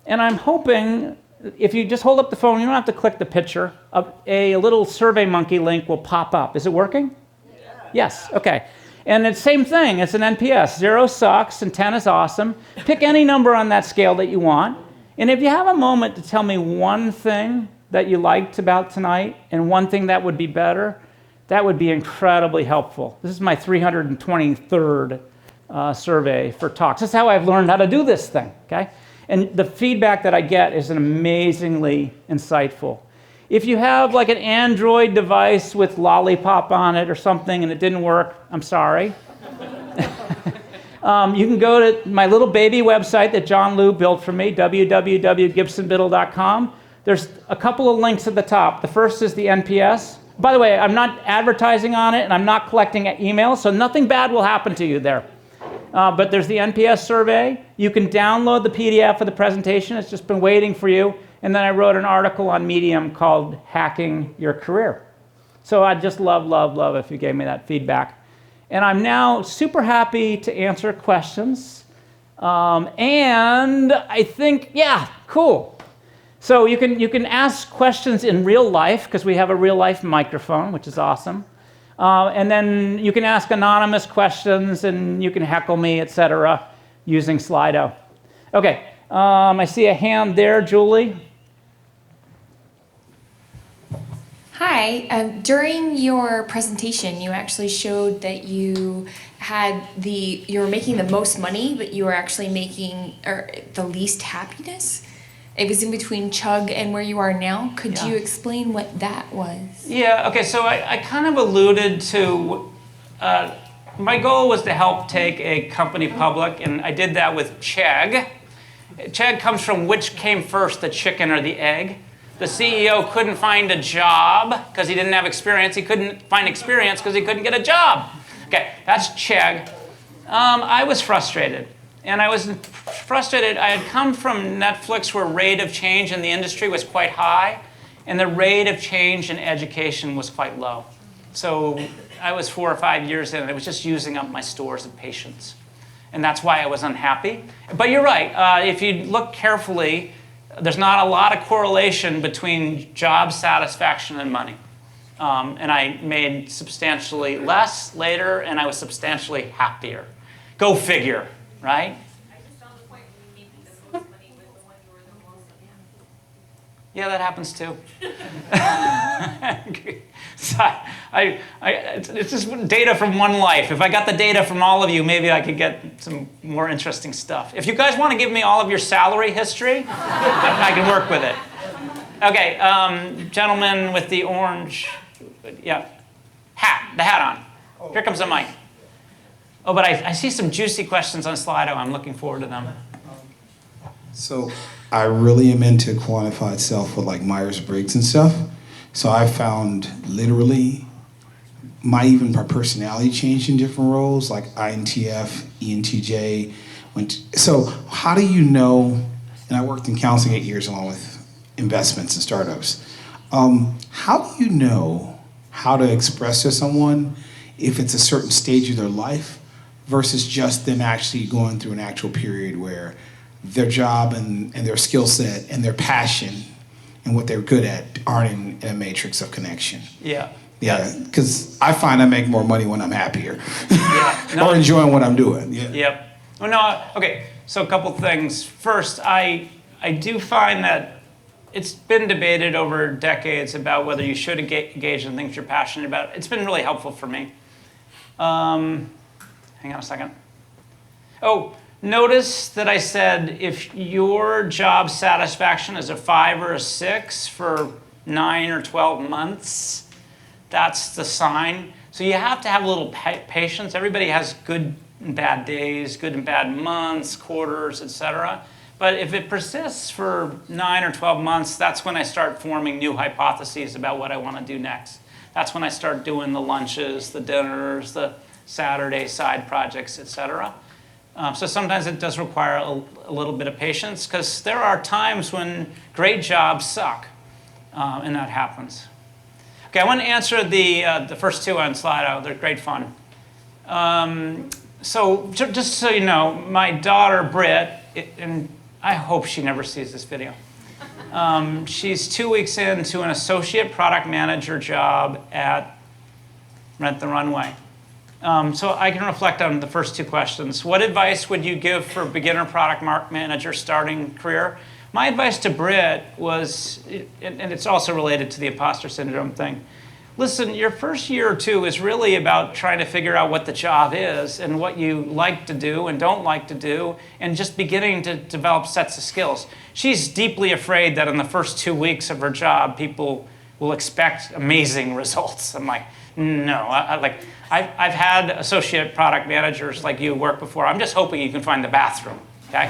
and I'm hoping if you just hold up the phone, you don't have to click the picture, a little SurveyMonkey link will pop up. Is it working? Yeah. Yes, okay. And it's the same thing. It's an NPS. 0 sucks and 10 is awesome. Pick any number on that scale that you want. And if you have a moment to tell me one thing that you liked about tonight and one thing that would be better, that would be incredibly helpful. This is my 323rd survey for talks. This is how I've learned how to do this thing, okay? And the feedback that I get is amazingly insightful. If you have like an Android device with Lollipop on it or something and it didn't work, I'm sorry. You can go to my little baby website that John Liu built for me, www.gibsonbiddle.com. There's a couple of links at the top. The first is the NPS. By the way, I'm not advertising on it and I'm not collecting emails, so nothing bad will happen to you there. But there's the NPS survey. You can download the PDF of the presentation. It's just been waiting for you. And then I wrote an article on Medium called Hacking Your Career. So I'd just love if you gave me that feedback. And I'm now super happy to answer questions. And I think, yeah, cool. So you can ask questions in real life, because we have a real life microphone, which is awesome. And then you can ask anonymous questions, and you can heckle me, etc., using Slido. Okay, I see a hand there, Julie.
Hi. During your presentation, you actually showed that you were making the most money, but you were actually making the least happiness. It was in between Chug and where you are now. Could
Yeah.
you explain what that was?
Yeah, okay, so I kind of alluded to, my goal was to help take a company public, and I did that with Chegg. Chegg comes from which came first, the chicken or the egg. The CEO couldn't find a job because he didn't have experience. He couldn't find experience because he couldn't get a job. Okay, that's Chegg. I was frustrated. And I was frustrated. I had come from Netflix where rate of change in the industry was quite high, and the rate of change in education was quite low. So I was 4 or 5 years in, and I was just using up my stores of patience. And that's why I was unhappy. But you're right. If you look carefully, there's not a lot of correlation between job satisfaction and money. And I made substantially less later, and I was substantially happier. Go figure. Right?
I just found the point when you made the most money with the one you were the most unhappy.
Yeah, that happens too. So it's just data from one life. If I got the data from all of you, maybe I could get some more interesting stuff. If you guys want to give me all of your salary history, I can work with it. Okay, gentleman with the orange, yeah, the hat on. Here comes the mic. Oh, but I see some juicy questions on Slido. I'm looking forward to them.
So I really am into quantified self with like Myers-Briggs and stuff. So I found literally even my personality changed in different roles, like INTF, ENTJ. So how do you know, and I worked in counseling 8 years along with investments and startups. How do you know how to express to someone if it's a certain stage of their life versus just them actually going through an actual period where their job and their skill set and their passion and what they're good at aren't in a matrix of connection?
Yeah.
Yeah, because I find I make more money when I'm happier.
Yeah. No.
Or enjoying what I'm doing. Yeah.
Yep. Well, no, okay, so a couple things. First, I do find that it's been debated over decades about whether you should engage in things you're passionate about. It's been really helpful for me. Hang on a second. Oh, notice that I said if your job satisfaction is a 5 or a 6 for 9 or 12 months, that's the sign. So you have to have a little patience. Everybody has good and bad days, good and bad months, quarters, etc. But if it persists for 9 or 12 months, that's when I start forming new hypotheses about what I want to do next. That's when I start doing the lunches, the dinners, the Saturday side projects, etc. So sometimes it does require a little bit of patience because there are times when great jobs suck, and that happens. Okay, I want to answer the first two on Slido. They're great fun. So just so you know, my daughter Britt, and I hope she never sees this video. She's 2 weeks into an associate product manager job at Rent the Runway. So I can reflect on the first two questions. What advice would you give for a beginner product manager starting career? My advice to Britt was, and it's also related to the imposter syndrome thing. Listen, your first year or two is really about trying to figure out what the job is and what you like to do and don't like to do, and just beginning to develop sets of skills. She's deeply afraid that in the first 2 weeks of her job, people will expect amazing results. I'm like, no. I've had associate product managers like you work before. I'm just hoping you can find the bathroom. Okay?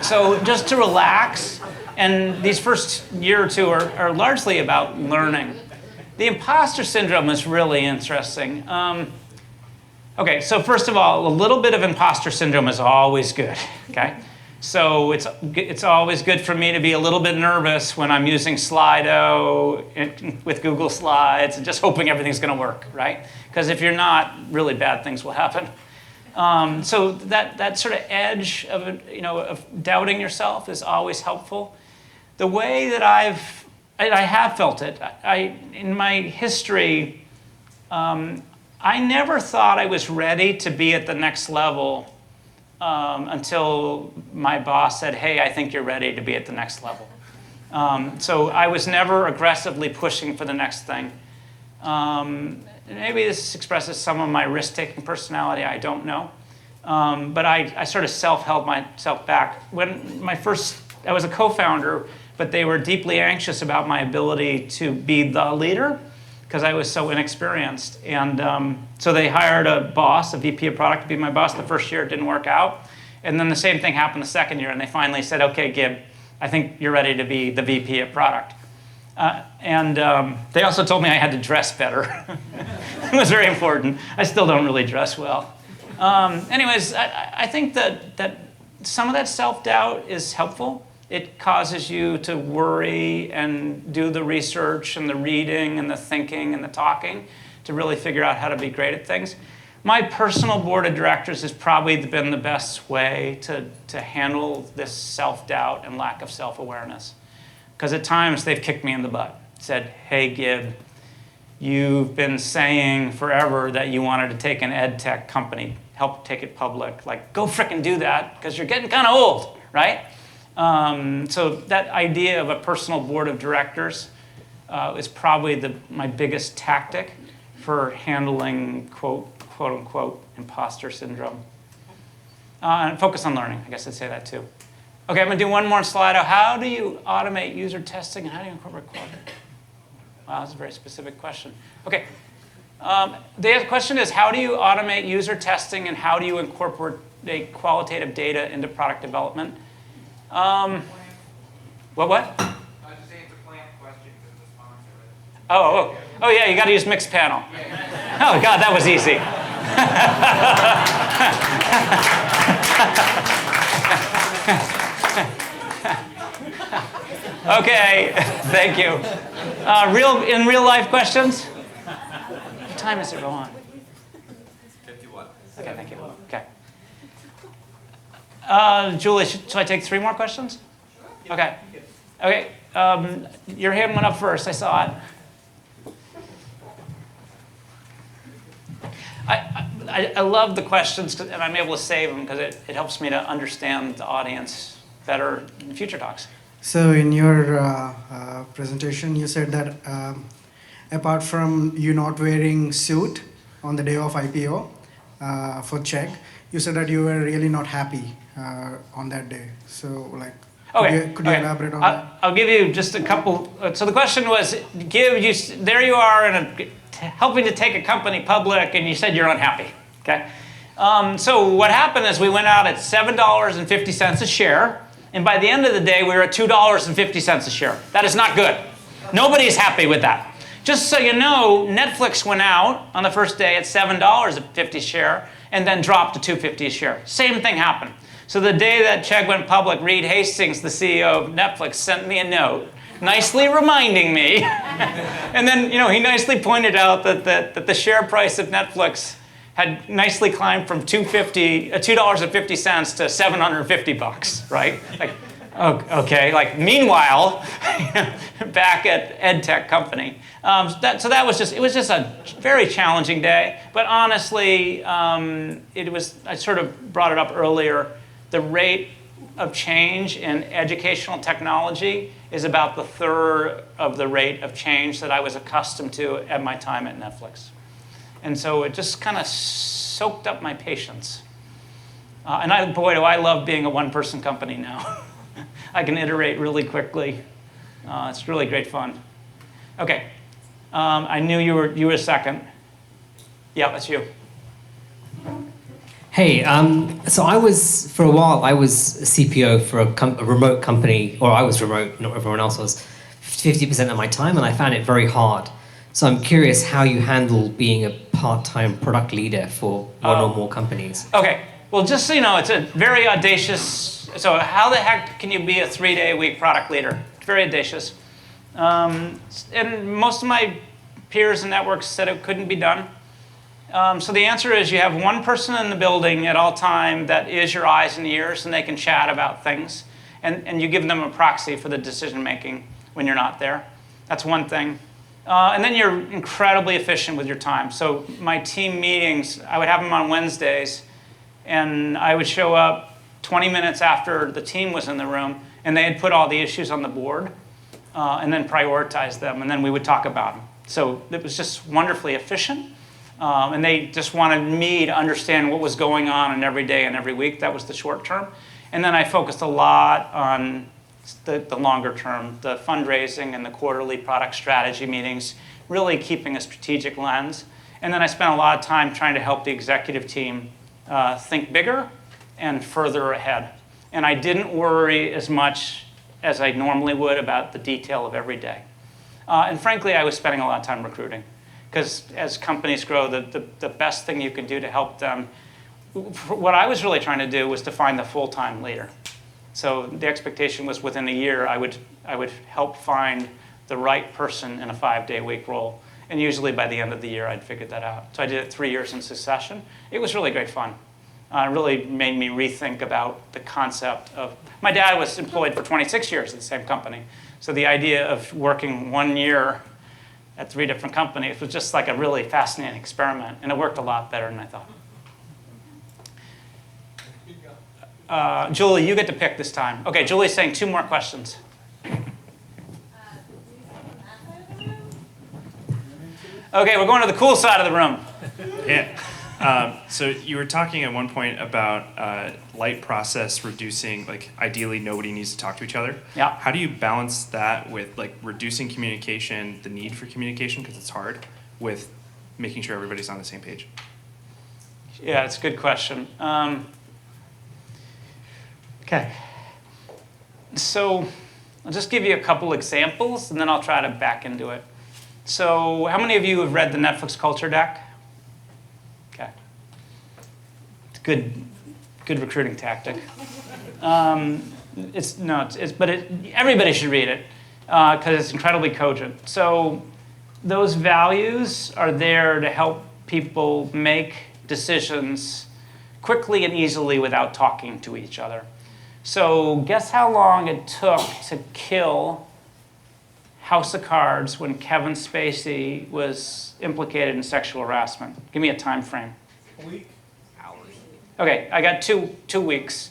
So just to relax, and these first year or two are largely about learning. The imposter syndrome is really interesting. Okay, so first of all, a little bit of imposter syndrome is always good, okay? So it's always good for me to be a little bit nervous when I'm using Slido with Google Slides and just hoping everything's going to work, right? Because if you're not, really bad things will happen. So that sort of edge of doubting yourself is always helpful. The way that I have felt it, in my history, I never thought I was ready to be at the next level until my boss said, hey, I think you're ready to be at the next level. So I was never aggressively pushing for the next thing. Maybe this expresses some of my risk-taking personality, I don't know. But I sort of self-held myself back. When my first I was a co-founder, but they were deeply anxious about my ability to be the leader because I was so inexperienced. And so they hired a boss, a VP of product, to be my boss. The first year it didn't work out. And then the same thing happened the second year, and they finally said, okay, Gib, I think you're ready to be the VP of product. They also told me I had to dress better. It was very important. I still don't really dress well. Anyways, I think that some of that self-doubt is helpful. It causes you to worry and do the research and the reading and the thinking and the talking to really figure out how to be great at things. My personal board of directors has probably been the best way to handle this self-doubt and lack of self-awareness. Because at times they've kicked me in the butt. Said, hey, Gib, you've been saying forever that you wanted to take an ed tech company, help take it public. Like, go frickin' do that, because you're getting kind of old, right? So that idea of a personal board of directors is probably my biggest tactic for handling quote unquote imposter syndrome. And focus on learning, I guess I'd say that too. Okay, I'm gonna do one more Slido. How do you automate user testing and how do you incorporate quality? Wow, that's a very specific question. Okay, the question is, how do you automate user testing and how do you incorporate qualitative data into product development? What?
Just answer plant question because the sponsor.
Oh yeah, you gotta use mixed panel. Oh God, that was easy. Okay, thank you. In real life questions? What time is it, Rohan?
51.
Okay, thank you. Okay. Julie, should I take 3 more questions? Okay. Okay. Your hand went up first. I saw it. I love the questions, and I'm able to save them because it helps me to understand the audience better in future talks.
So in your presentation, you said that apart from you not wearing suit on the day of IPO for check, you said that you were really not happy on that day. So like, could you elaborate on that?
I'll give you just a couple. So the question was, there you are helping to take a company public, and you said you're unhappy. Okay. So what happened is we went out at $7.50 a share. And by the end of the day, we were at $2.50 a share. That is not good. Nobody's happy with that. Just so you know, Netflix went out on the first day at $7.50 a share and then dropped to $2.50 a share. Same thing happened. So the day that Chegg went public, Reed Hastings, the CEO of Netflix, sent me a note nicely reminding me. And then he nicely pointed out that the share price of Netflix had nicely climbed from $2.50 to $750, right? Like, okay. Like, meanwhile, back at EdTech company. So that was just a very challenging day. But honestly, I sort of brought it up earlier. The rate of change in educational technology is about the third of the rate of change that I was accustomed to at my time at Netflix. And so it just kind of soaked up my patience. And boy, do I love being a one-person company now. I can iterate really quickly. It's really great fun. Okay, I knew you were second. Yeah, that's you.
Hey, so for a while, I was a CPO for a remote company, or I was remote, not everyone else was, 50% of my time, and I found it very hard. So I'm curious how you handle being a part-time product leader for one or more companies. Okay,
well, just so you know, it's a very audacious, so how the heck can you be a 3-day-a-week product leader? It's very audacious. And most of my peers and networks said it couldn't be done. So the answer is you have one person in the building at all time that is your eyes and ears, and they can chat about things. And you give them a proxy for the decision-making when you're not there. That's one thing. And then you're incredibly efficient with your time. So my team meetings, I would have them on Wednesdays, and I would show up 20 minutes after the team was in the room, and they had put all the issues on the board, and then prioritize them, and then we would talk about them. So it was just wonderfully efficient, and they just wanted me to understand what was going on in every day and every week. That was the short term. And then I focused a lot on the longer term, the fundraising and the quarterly product strategy meetings, really keeping a strategic lens. And then I spent a lot of time trying to help the executive team think bigger and further ahead. And I didn't worry as much as I normally would about the detail of every day. And frankly, I was spending a lot of time recruiting. Because as companies grow, the best thing you can do to help them, what I was really trying to do was to find the full-time leader. So the expectation was within a year, I would help find the right person in a 5-day-a-week role. And usually by the end of the year, I'd figured that out. So I did it 3 years in succession. It was really great fun. It really made me rethink about the concept of, my dad was employed for 26 years at the same company. So the idea of working 1 year at 3 different companies was just like a really fascinating experiment. And it worked a lot better than I thought. Julie, you get to pick this time. OK, Julie's saying 2 more questions. OK, we're going to the cool side of the room.
Yeah. So you were talking at one point about light process reducing, like ideally nobody needs to talk to each other.
Yeah.
How do you balance that with like reducing communication, the need for communication, because it's hard, with making sure everybody's on the same page?
Yeah, it's a good question. OK. So I'll just give you a couple examples, and then I'll try to back into it. So how many of you have read the Netflix culture deck? OK. It's good recruiting tactic. Everybody should read it because it's incredibly cogent. So those values are there to help people make decisions quickly and easily without talking to each other. So guess how long it took to kill House of Cards when Kevin Spacey was implicated in sexual harassment? Give me a time frame.
A week?
OK, I got two weeks.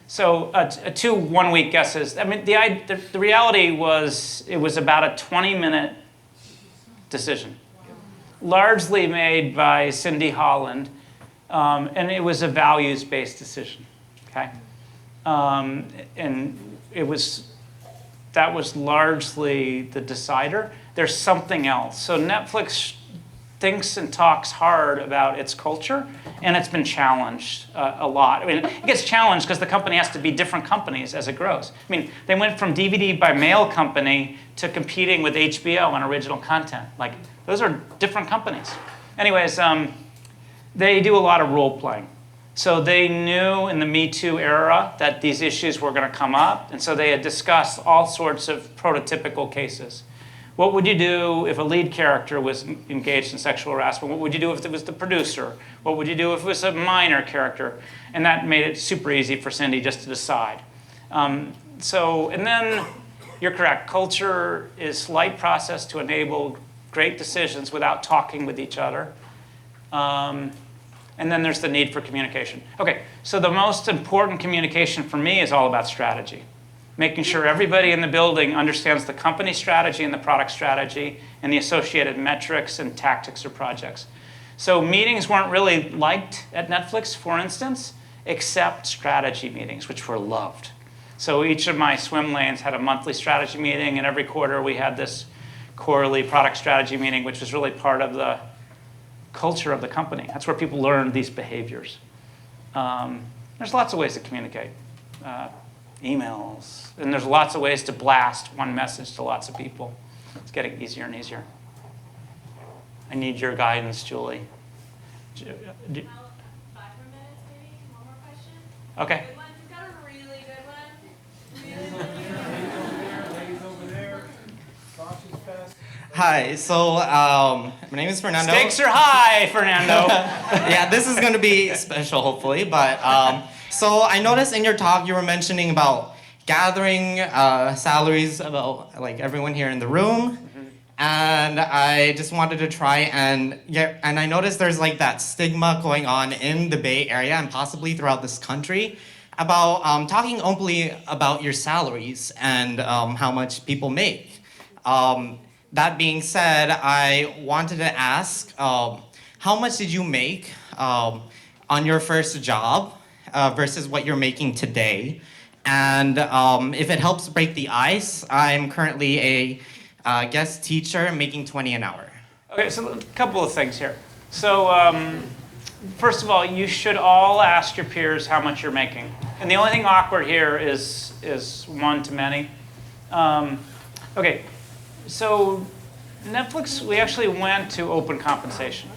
So 2 1-week guesses. I mean, the reality was it was about a 20-minute decision, largely made by Cindy Holland, and it was a values-based decision. Okay, and that was largely the decider. There's something else. So Netflix thinks and talks hard about its culture, and it's been challenged a lot. I mean, it gets challenged because the company has to be different companies as it grows. I mean, they went from DVD by mail company to competing with HBO on original content. Like, those are different companies. Anyways, they do a lot of role playing. So they knew in the Me Too era that these issues were going to come up, and so they had discussed all sorts of prototypical cases. What would you do if a lead character was engaged in sexual harassment? What would you do if it was the producer? What would you do if it was a minor character? And that made it super easy for Cindy just to decide. And then you're correct. Culture is a slight process to enable great decisions without talking with each other. And then there's the need for communication. OK, so the most important communication for me is all about strategy. Making sure everybody in the building understands the company strategy and the product strategy and the associated metrics and tactics or projects. So meetings weren't really liked at Netflix, for instance, except strategy meetings, which were loved. So each of my swim lanes had a monthly strategy meeting, and every quarter we had this quarterly product strategy meeting, which was really part of the culture of the company. That's where people learned these behaviors. There's lots of ways to communicate. Emails, and there's lots of ways to blast one message to lots of people. It's getting easier and easier. I need your guidance, Julie.
5 more minutes, maybe? 1 more question?
Okay.
Good one. We've got a really good one.
Hi, so my name is Fernando.
Stakes are high, Fernando.
Yeah, this is going to be special, hopefully. But so I noticed in your talk you were mentioning about gathering salaries about like everyone here in the room, and I just wanted to try and and I noticed there's like that stigma going on in the Bay Area and possibly throughout this country about talking openly about your salaries and how much people make. That being said, I wanted to ask, how much did you make on your first job versus what you're making today? And if it helps break the ice, I'm currently a guest teacher making 20 an hour.
Okay, so a couple of things here. So first of all, you should all ask your peers how much you're making. And the only thing awkward here is one to many. Okay, so Netflix, we actually went to open compensation,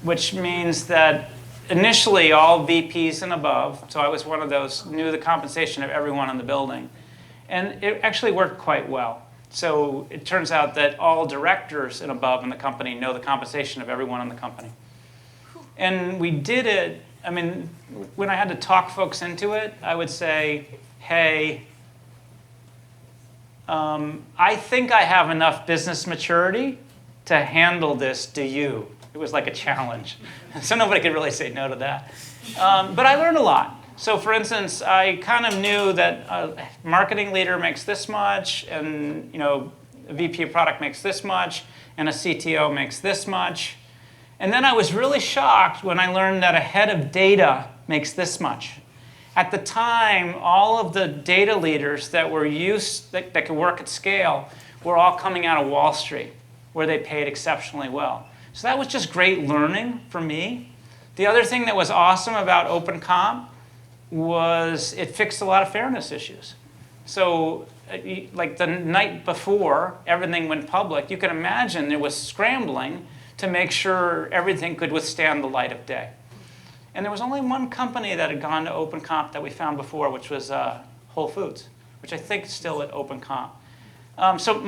which means that initially all VPs and above, so I was one of those, knew the compensation of everyone in the building. And it actually worked quite well. So it turns out that all directors and above in the company know the compensation of everyone in the company. And we did it, I mean, when I had to talk folks into it, I would say, hey, I think I have enough business maturity to handle this, do you? It was like a challenge. So nobody could really say no to that. But I learned a lot. So for instance, I kind of knew that a marketing leader makes this much, and a VP of product makes this much, and a CTO makes this much. And then I was really shocked when I learned that a head of data makes this much. At the time, all of the data leaders that were that could work at scale were all coming out of Wall Street, where they paid exceptionally well. So that was just great learning for me. The other thing that was awesome about Open Comp was it fixed a lot of fairness issues. So like the night before everything went public, you can imagine there was scrambling to make sure everything could withstand the light of day. And there was only one company that had gone to Open Comp that we found before, which was Whole Foods, which I think is still at Open Comp. So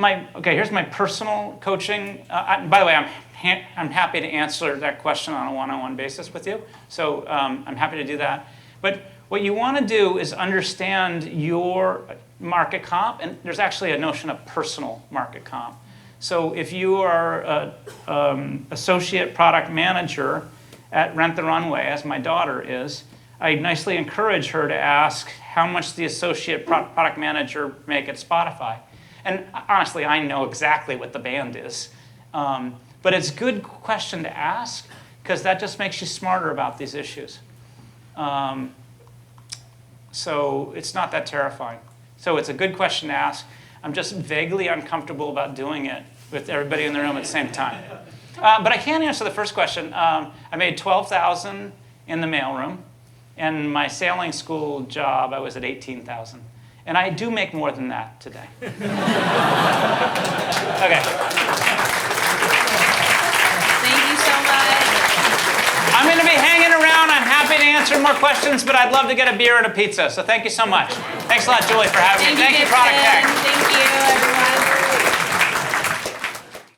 here's my personal coaching. By the way, I'm happy to answer that question on a one-on-one basis with you. So I'm happy to do that. But what you want to do is understand your market comp, and there's actually a notion of personal market comp. So if you are an associate product manager at Rent the Runway, as my daughter is, I nicely encourage her to ask how much the associate product manager make at Spotify. And honestly, I know exactly what the band is. But it's a good question to ask, because that just makes you smarter about these issues. So it's not that terrifying. So it's a good question to ask. I'm just vaguely uncomfortable about doing it with everybody in the room at the same time. But I can answer the first question. I made $12,000 in the mailroom. And my sailing school job, I was at $18,000. And I do make more than that today. Okay.
Thank you so much.
I'm going to be hanging around. I'm happy to answer more questions, but I'd love to get a beer and a pizza. So thank you so much. Thanks a lot, Julie, for having me. Thank you, Product Tech.
Thank you, everyone.